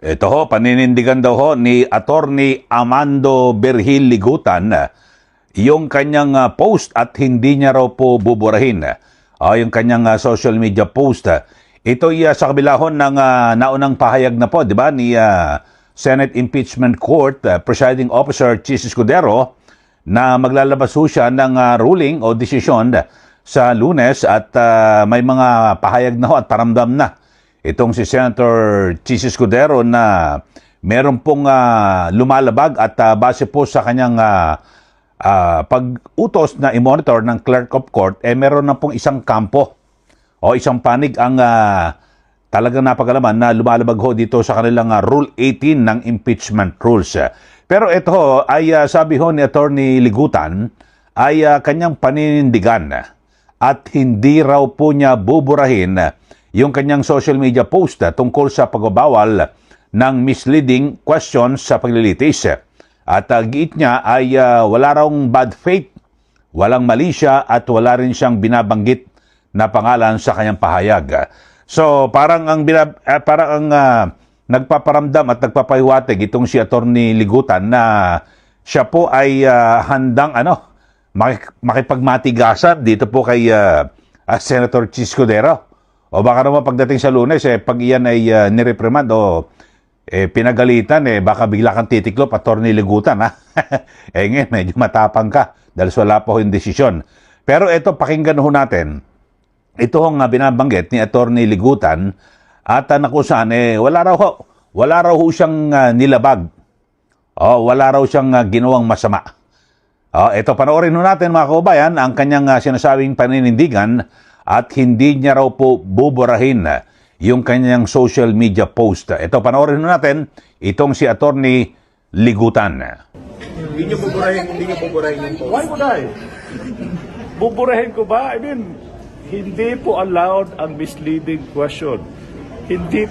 Ito ho, paninindigan daw ho ni Attorney Amando Berhil Ligutan yung kanyang post at hindi niya raw po buburahin. Yung kanyang social media post. Ito sa kabila ho ng naunang pahayag na po, di ba, ni Senate Impeachment Court Presiding Officer Chis Escudero na maglalabas ho siya ng ruling o desisyon sa Lunes at may mga pahayag na ho at paramdam na itong si Senator Chis Escudero na meron pong lumalabag at base po sa kanyang pag-utos na i-monitor ng Clerk of Court, meron na pong isang kampo o isang panig ang talagang napagalaman na lumalabag ho dito sa kanilang Rule 18 ng impeachment rules. Pero ito ho, ay sabi ho ni Attorney Ligutan, ay kanyang paninindigan at hindi raw po niya buburahin yung kanyang social media post tungkol sa pagbabawal ng misleading questions sa paglilitis. At giit niya ay wala raw bad faith, walang mali siya at wala rin siyang binabanggit na pangalan sa kanyang pahayag. So parang ang nagpaparamdam at nagpapahiwatig itong si Attorney Ligutan na siya po ay handang makipagmatigasan dito po kay Senator Chis Escudero. O baka naman pagdating sa Lunes, pag iyan ay nireprimand o pinagalitan, baka bigla kang titiklop, Attorney Ligutan, ha? Ngayon, medyo matapang ka dahil wala pa ho yung desisyon. Pero ito, pakinggan ho natin. Ito hong binabanggit ni Attorney Ligutan at nakusan, wala raw ho siyang nilabag. Wala raw siyang ginawang masama. Ito, panoorin ho natin mga kaubayan ang kanyang sinasabing paninindigan at hindi niya raw po buburahin yung kanyang social media post. Ito, panoorin natin itong si Attorney Ligutan. Hindi niyo buburahin yung post. Why would I? Buburahin ko ba? I mean, hindi po allowed ang misleading question. Hindi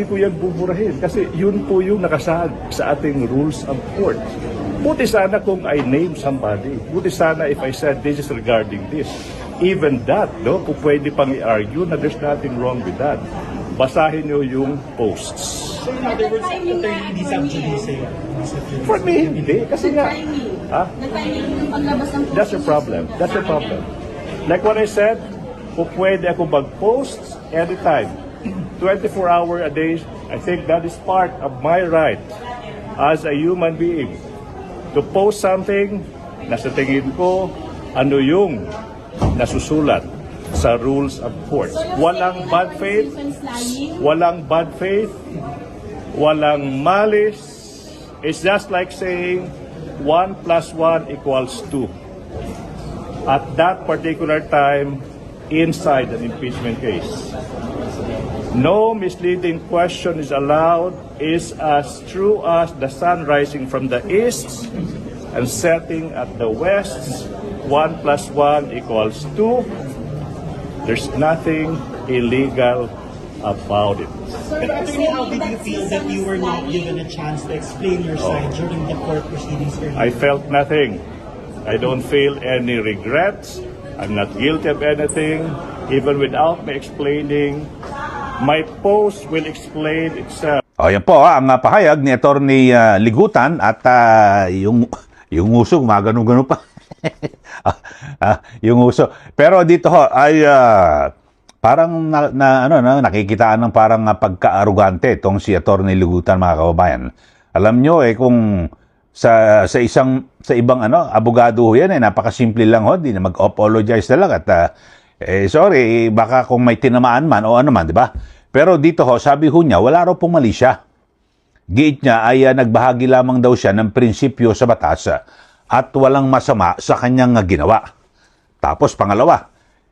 ko yan buburahin kasi yun po yung nakasaad sa ating rules of court. Buti sana kung I name somebody. Buti sana if I said this is regarding this. Even that, kung pwede pang i-argue na there's nothing wrong with that. Basahin nyo yung posts. So in other words, attorney, hindi subsidy sa'yo. For me, hindi. Kasi nga, that's your problem. That's your problem. Like what I said, kung pwede ako mag-post anytime, 24-hour a day, I think that is part of my right as a human being. To post something na sa tingin ko, ano yung nasusulat sa rules of court. Walang bad faith, walang malice. It's just like saying 1 + 1 = 2. At that particular time, inside an impeachment case. No misleading question is allowed is as true as the sun rising from the east and setting at the west. 1 + 1 = 2. There's nothing illegal about it. But attorney, how did you feel that you were not given a chance to explain your side during the court proceedings earlier? I felt nothing. I don't feel any regrets. I'm not guilty of anything. Even without me explaining, my post will explain itself. Yan po ang pahayag ni Attorney Ligutan at yung uso, gumagano-gano pa. Yung uso. Pero dito ho ay parang nakikitaan ng parang pagka-arugante itong si Attorney Ligutan, mga kababayan. Alam nyo kung sa ibang abogado ho yan napakasimple lang ho, di na mag-apologize na lang at sorry, baka kung may tinamaan man o ano man, di ba? Pero dito ho, sabi ho niya, wala raw pong mali siya. Giit niya ay nagbahagi lamang daw siya ng prinsipyo sa batas at walang masama sa kanyang ginawa. Tapos pangalawa,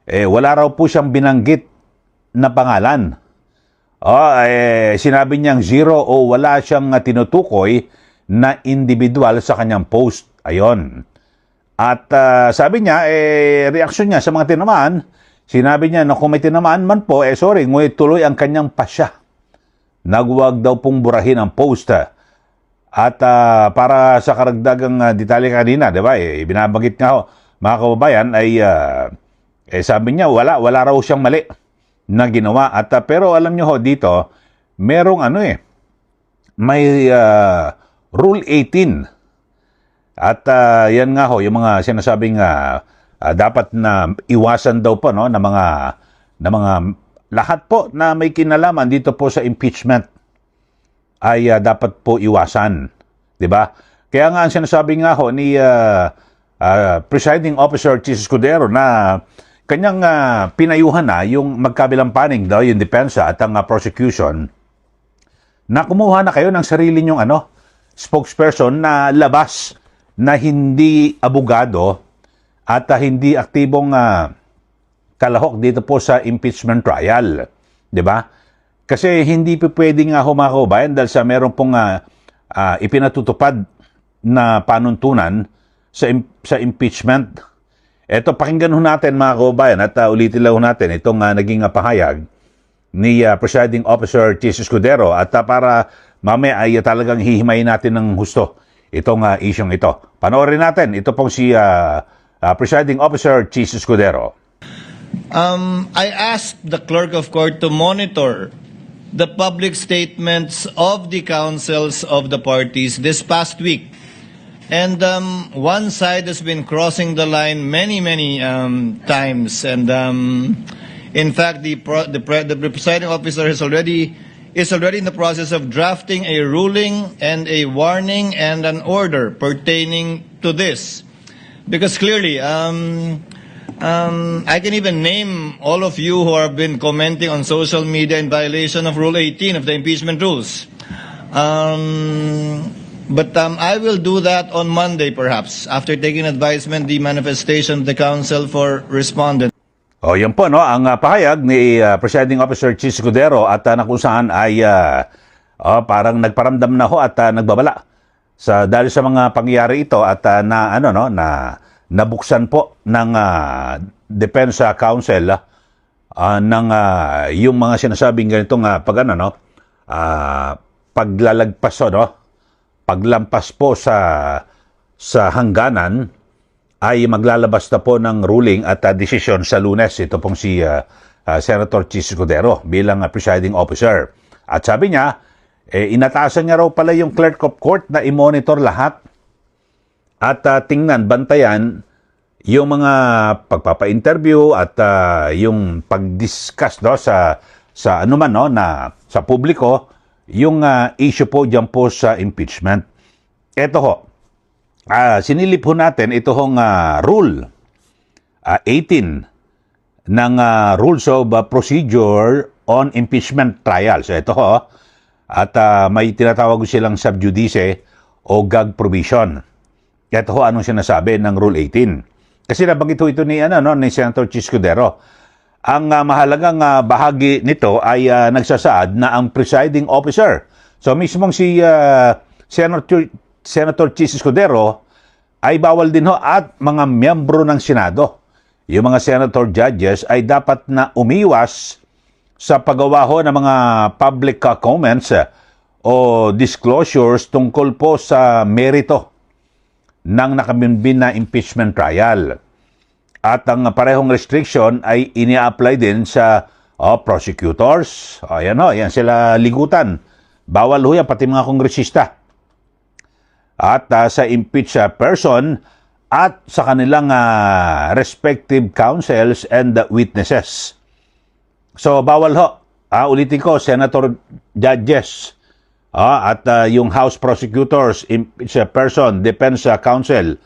wala raw po siyang binanggit na pangalan. Sinabi niyang zero o wala siyang tinutukoy na individual sa kanyang post. Ayon. At sabi niya, reaksyon niya sa mga tinamaan, sinabi niya na kung may tinamaan man po, sorry, ngunit tuloy ang kanyang pasya. Nagwag daw pong burahin ang post. At para sa karagdagang detalye kanina, di ba, binabanggit nga ho, mga kababayan, ay sabi niya, wala raw siyang mali na ginawa. At pero alam niyo ho, dito, merong may Rule 18. At yan nga ho, yung mga sinasabing dapat na iwasan daw po no, na mga lahat po na may kinalaman dito po sa impeachment ay dapat po iwasan. 'Di ba? Kaya nga ang sinasabi nga ho ni Presiding Officer Chis Escudero na kanyang pinayuhan na yung magkabilang panig daw, yung depensa at ang prosecution, na kumuha na kayo ng sarili nyong spokesperson na labas na hindi abogado at hindi aktibong kalahok dito po sa impeachment trial. 'Di ba? Kasi hindi pa pwede nga ho mga kaubayan dahil sa meron pong ipinatutupad na panuntunan sa impeachment. Ito, pakinggan ho natin mga kaubayan at ulitin lang ho natin itong naging pahayag ni Presiding Officer Chis Escudero at para mamaya ay talagang hihimayin natin ng husto itong isyong ito. Panoorin natin, ito pong si Presiding Officer Chis Escudero. I asked the clerk of court to monitor the public statements of the counsels of the parties this past week. And one side has been crossing the line many times. And in fact, the presiding officer is already in the process of drafting a ruling and a warning and an order pertaining to this. Because clearly, I can even name all of you who have been commenting on social media in violation of Rule 18 of the impeachment rules. But I will do that on Monday, perhaps, after taking advisement the manifestation of the counsel for respondent. O yan po, no, ang pahayag ni Presiding Officer Chis Escudero at na kung saan ay parang nagparamdam na ho at nagbabala dahil sa mga pangyayari ito at nabuksan po ng Depensa Council ng yung mga sinasabing ganitong paglalagpas paglampas po sa hangganan ay maglalabas na po ng ruling at desisyon sa Lunes. Ito pong si Senator Chis Escudero bilang presiding officer. At sabi niya, inatasan niya raw pala yung clerk of court na i-monitor lahat at tingnan, bantayan yung mga pagpapa-interview at yung pag-discuss sa anuman na sa publiko yung issue po diyan po sa impeachment. Ito ho, sinilip ho natin ito hong Rule 18 ng Rules of Procedure on Impeachment Trials. Ito ho, at may tinatawag silang sub judice o gag provision. Ito ho, anong sinasabi ng Rule 18? Kasi nabanggit ho ito ni Senator Chis Escudero. Ang mahalagang bahagi nito ay nagsasaad na ang presiding officer. So mismong si Senator Chis Escudero ay bawal din ho at mga miyembro ng Senado. Yung mga senator judges ay dapat na umiwas sa paggawa ho ng mga public comments o disclosures tungkol po sa merito ng nakabinbin na impeachment trial. At ang parehong restriction ay ini-apply din sa prosecutors. Yan sila ligutan. Bawal ho yan, pati mga kongresista. At sa impeached person at sa kanilang respective counsels and witnesses. So bawal ho. Ulitin ko, senator judges at yung house prosecutors, impeached person, defense counsel,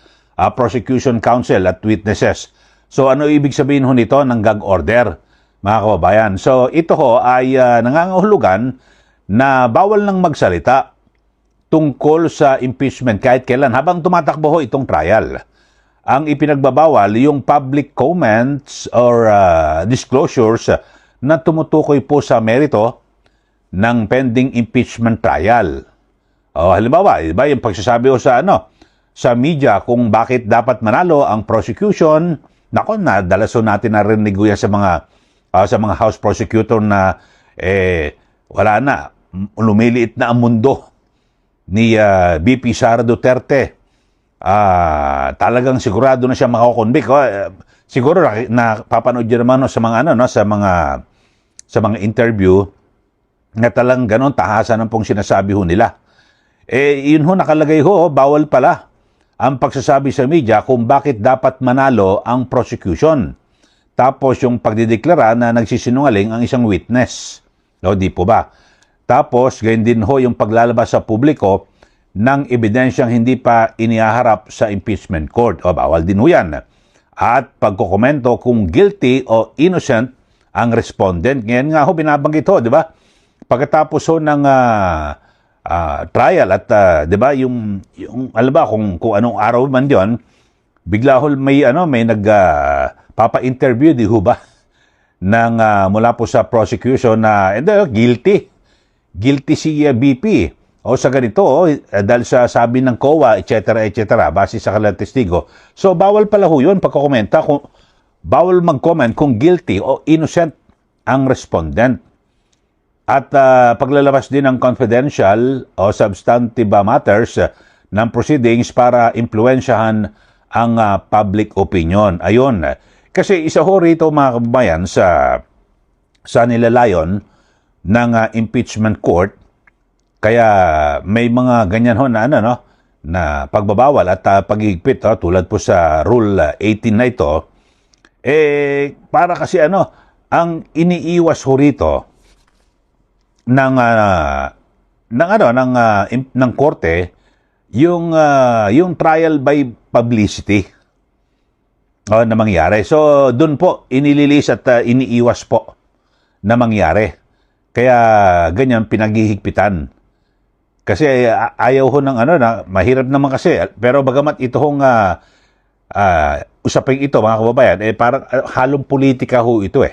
prosecution counsel at witnesses. So ano ibig sabihin ho nito ng gag order, mga kababayan? So ito ho ay nangangahulugan na bawal nang magsalita tungkol sa impeachment kahit kailan habang tumatakbo ho itong trial. Ang ipinagbabawal yung public comments or disclosures na tumutukoy po sa merito ng pending impeachment trial. Halimbawa, iba yung pagsasabi ho sa media kung bakit dapat manalo ang prosecution. Nako, nadalaso natin narinig yan sa mga house prosecutor na wala na, lumiliit na ang mundo ni VP Sara Duterte. Talagang sigurado na siya makakonvict. Siguro napapanood niyo naman sa mga interview na talang ganon tahasan ang pong sinasabi ho nila. yun ho nakalagay ho, bawal pala ang pagsasabi sa media kung bakit dapat manalo ang prosecution. Tapos yung pagdideklara na nagsisinungaling ang isang witness. O, di po ba? Tapos, gayon din ho yung paglalabas sa publiko ng ebidensyang hindi pa inihaharap sa impeachment court. O, bawal din ho yan. At pagkukomento kung guilty o innocent ang respondent. Ngayon nga ho, binabanggit ho, di ba? Pagkatapos ho ng trial at, di ba, yung alam ba, kung anong araw man yon, bigla ho may papa-interview, di ho ba? Mula po sa prosecution na guilty si BP. O sa ganito, dahil sa sabi ng COA, etc., base sa kanilang testigo. So, bawal pala ho yun pagkakomenta, bawal mag-comment kung guilty o innocent ang respondent. At paglalabas din ng confidential o substantive matters ng proceedings para impluensyahan ang public opinion. Ayun. Kasi isa ho rito mga kababayan sa nilalayon ng impeachment court. Kaya may mga ganyan ho na pagbabawal at paghihigpit tulad po sa Rule 18 na ito, para kasi ang iniiwas ho rito ng korte yung trial by publicity na mangyari. So doon po inililis at iniiwas po na mangyari. Kaya ganyan pinaghihigpitan. Kasi ayaw ho ng mahirap naman kasi. Pero bagamat ito hong usaping ito mga kababayan, parang halong politika ho ito